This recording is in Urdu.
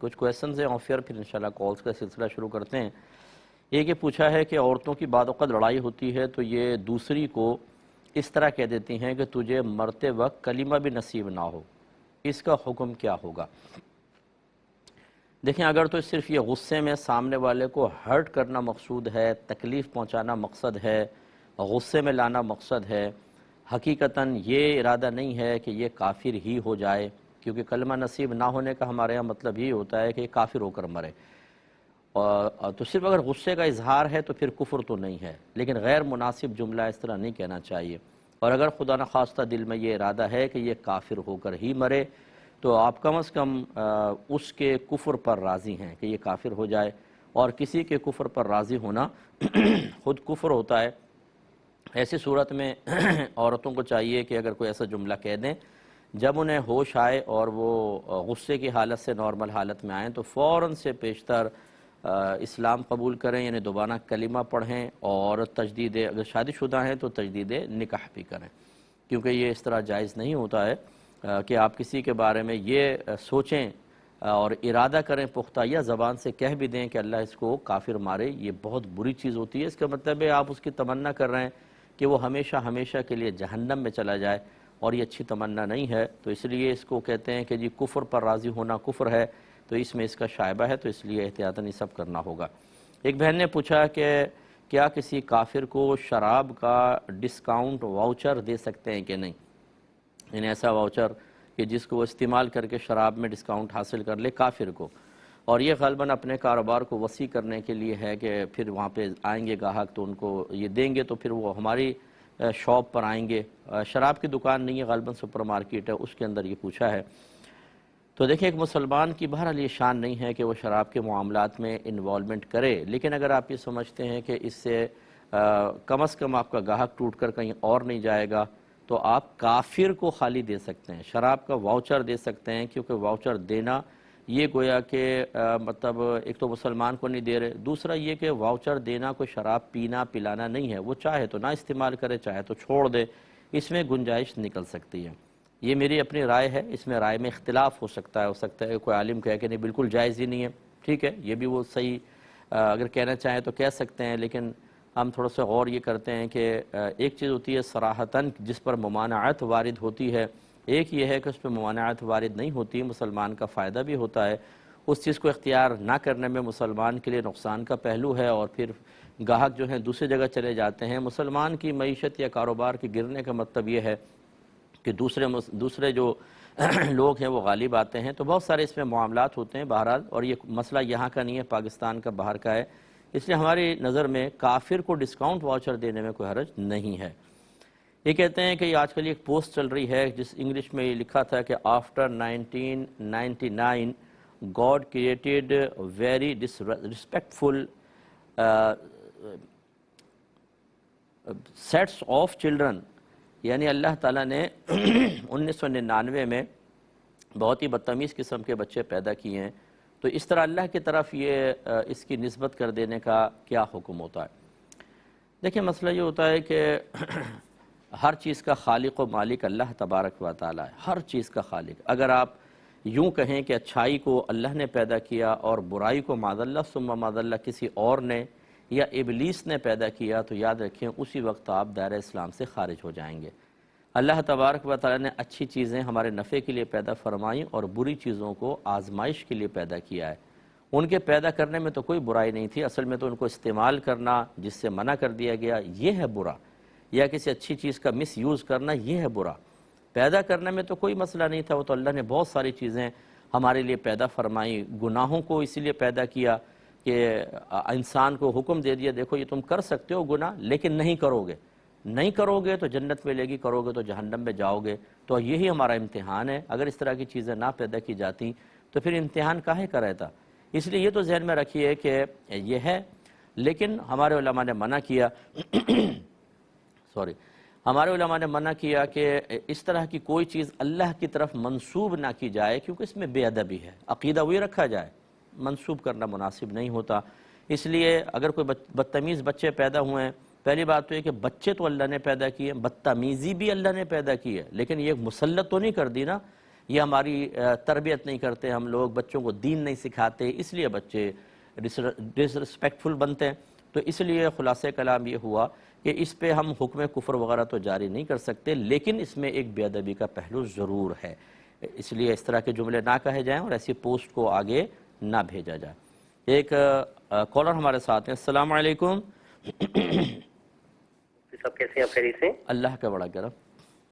کچھ کویسچنز ہیں اور پھر انشاءاللہ کالز کا سلسلہ شروع کرتے ہیں۔ ایک یہ پوچھا ہے کہ عورتوں کی بعض اوقات لڑائی ہوتی ہے تو یہ دوسری کو اس طرح کہہ دیتی ہیں کہ تجھے مرتے وقت کلمہ بھی نصیب نہ ہو، اس کا حکم کیا ہوگا؟ دیکھیں، اگر تو صرف یہ غصے میں سامنے والے کو ہرٹ کرنا مقصود ہے، تکلیف پہنچانا مقصد ہے، غصے میں لانا مقصد ہے، حقیقتاً یہ ارادہ نہیں ہے کہ یہ کافر ہی ہو جائے، کیونکہ کلمہ نصیب نہ ہونے کا ہمارے ہاں مطلب یہ ہوتا ہے کہ یہ کافر ہو کر مرے، تو صرف اگر غصے کا اظہار ہے تو پھر کفر تو نہیں ہے، لیکن غیر مناسب جملہ اس طرح نہیں کہنا چاہیے۔ اور اگر خدا نخواستہ دل میں یہ ارادہ ہے کہ یہ کافر ہو کر ہی مرے تو آپ کم از کم اس کے کفر پر راضی ہیں کہ یہ کافر ہو جائے، اور کسی کے کفر پر راضی ہونا خود کفر ہوتا ہے۔ ایسی صورت میں عورتوں کو چاہیے کہ اگر کوئی ایسا جملہ کہہ دیں، جب انہیں ہوش آئے اور وہ غصے کی حالت سے نارمل حالت میں آئیں تو فوراً سے پیشتر اسلام قبول کریں، یعنی دوبارہ کلمہ پڑھیں، اور تجدید، اگر شادی شدہ ہیں تو تجدید نکاح بھی کریں، کیونکہ یہ اس طرح جائز نہیں ہوتا ہے کہ آپ کسی کے بارے میں یہ سوچیں اور ارادہ کریں پختہ، یا زبان سے کہہ بھی دیں کہ اللہ اس کو کافر مارے۔ یہ بہت بری چیز ہوتی ہے۔ اس کا مطلب ہے آپ اس کی تمنا کر رہے ہیں کہ وہ ہمیشہ ہمیشہ کے لیے جہنم میں چلا جائے، اور یہ اچھی تمنا نہیں ہے۔ تو اس لیے اس کو کہتے ہیں کہ جی کفر پر راضی ہونا کفر ہے، تو اس میں اس کا شائبہ ہے، تو اس لیے احتیاطاً یہ سب کرنا ہوگا۔ ایک بہن نے پوچھا کہ کیا کسی کافر کو شراب کا ڈسکاؤنٹ واؤچر دے سکتے ہیں کہ نہیں، یعنی ایسا واؤچر کہ جس کو وہ استعمال کر کے شراب میں ڈسکاؤنٹ حاصل کر لے کافر کو، اور یہ غالباً اپنے کاروبار کو وسیع کرنے کے لیے ہے کہ پھر وہاں پہ آئیں گے گاہک تو ان کو یہ دیں گے، تو پھر وہ ہماری شاپ پر آئیں گے۔ شراب کی دکان نہیں ہے، غالباً سپر مارکیٹ ہے، اس کے اندر یہ پوچھا ہے۔ تو دیکھیں، ایک مسلمان کی بہرحال یہ شان نہیں ہے کہ وہ شراب کے معاملات میں انوالومنٹ کرے، لیکن اگر آپ یہ سمجھتے ہیں کہ اس سے کم از کم آپ کا گاہک ٹوٹ کر کہیں اور نہیں جائے گا، تو آپ کافر کو خالی دے سکتے ہیں، شراب کا واؤچر دے سکتے ہیں، کیونکہ واؤچر دینا یہ گویا کہ مطلب ایک تو مسلمان کو نہیں دے رہے، دوسرا یہ کہ واؤچر دینا کوئی شراب پینا پلانا نہیں ہے، وہ چاہے تو نہ استعمال کرے، چاہے تو چھوڑ دے، اس میں گنجائش نکل سکتی ہے۔ یہ میری اپنی رائے ہے، اس میں رائے میں اختلاف ہو سکتا ہے کہ کوئی عالم کہے کہ نہیں بالکل جائز ہی نہیں ہے، ٹھیک ہے، یہ بھی وہ صحیح اگر کہنا چاہیں تو کہہ سکتے ہیں، لیکن ہم تھوڑا سا غور یہ کرتے ہیں کہ ایک چیز ہوتی ہے صراحتاً جس پر ممانعت وارد ہوتی ہے، ایک یہ ہے کہ اس پہ ممانعت وارد نہیں ہوتی، مسلمان کا فائدہ بھی ہوتا ہے، اس چیز کو اختیار نہ کرنے میں مسلمان کے لیے نقصان کا پہلو ہے، اور پھر گاہک جو ہیں دوسری جگہ چلے جاتے ہیں۔ مسلمان کی معیشت یا کاروبار کے گرنے کا مطلب یہ ہے کہ دوسرے جو لوگ ہیں وہ غالب آتے ہیں، تو بہت سارے اس میں معاملات ہوتے ہیں بہرحال، اور یہ مسئلہ یہاں کا نہیں ہے، پاکستان کا باہر کا ہے، اس لیے ہماری نظر میں کافر کو ڈسکاؤنٹ واؤچر دینے میں کوئی حرج نہیں ہے۔ یہ کہتے ہیں کہ یہ آج کل ایک پوسٹ چل رہی ہے جس انگلش میں یہ لکھا تھا کہ after 1999 God created very disrespectful sets of children, یعنی اللہ تعالیٰ نے 1999 میں بہت ہی بدتمیز قسم کے بچے پیدا کیے ہیں، تو اس طرح اللہ کی طرف یہ اس کی نسبت کر دینے کا کیا حکم ہوتا ہے؟ دیکھیں، مسئلہ یہ ہوتا ہے کہ ہر چیز کا خالق و مالک اللہ تبارک و تعالیٰ ہے، ہر چیز کا خالق۔ اگر آپ یوں کہیں کہ اچھائی کو اللہ نے پیدا کیا اور برائی کو معاذ اللہ ثم معاذ اللہ کسی اور نے یا ابلیس نے پیدا کیا، تو یاد رکھیں اسی وقت آپ دائرہ اسلام سے خارج ہو جائیں گے۔ اللہ تبارک و تعالیٰ نے اچھی چیزیں ہمارے نفع کے لیے پیدا فرمائیں اور بری چیزوں کو آزمائش کے لیے پیدا کیا ہے۔ ان کے پیدا کرنے میں تو کوئی برائی نہیں تھی، اصل میں تو ان کو استعمال کرنا جس سے منع کر دیا گیا یہ ہے برا، یا کسی اچھی چیز کا مس یوز کرنا یہ ہے برا۔ پیدا کرنے میں تو کوئی مسئلہ نہیں تھا، وہ تو اللہ نے بہت ساری چیزیں ہمارے لیے پیدا فرمائی۔ گناہوں کو اسی لیے پیدا کیا کہ انسان کو حکم دے دیا دیکھو یہ تم کر سکتے ہو گناہ، لیکن نہیں کرو گے تو جنت ملے گی، کرو گے تو جہنم میں جاؤ گے۔ تو یہی ہمارا امتحان ہے، اگر اس طرح کی چیزیں نہ پیدا کی جاتی تو پھر امتحان کاہے کا رہتا؟ اس لیے یہ تو ذہن میں رکھیے کہ یہ ہے، لیکن ہمارے علماء نے منع کیا ہمارے علماء نے منع کیا کہ اس طرح کی کوئی چیز اللہ کی طرف منسوب نہ کی جائے، کیونکہ اس میں بے ادبی ہے، عقیدہ وہی رکھا جائے، منسوب کرنا مناسب نہیں ہوتا۔ اس لیے اگر کوئی بدتمیز بچے پیدا ہوئے ہیں، پہلی بات تو یہ کہ بچے تو اللہ نے پیدا کیے، بدتمیزی بھی اللہ نے پیدا کی ہے، لیکن یہ مسلط تو نہیں کر دی نا یہ ہماری تربیت نہیں کرتے ہم لوگ، بچوں کو دین نہیں سکھاتے، اس لیے بچے ڈسرسپیکٹفل بنتے ہیں۔ تو اس لیے خلاصہ کلام یہ ہوا کہ اس پہ ہم حکم کفر وغیرہ تو جاری نہیں کر سکتے، لیکن اس میں ایک بے ادبی کا پہلو ضرور ہے، اس لیے اس طرح کے جملے نہ کہے جائیں اور ایسی پوسٹ کو آگے نہ بھیجا جائے۔ ایک کالر ہمارے ساتھ ہیں۔ السلام علیکم۔ سب کیسے ہیں؟ آپ خیریت سے؟ اللہ کا بڑا کرم۔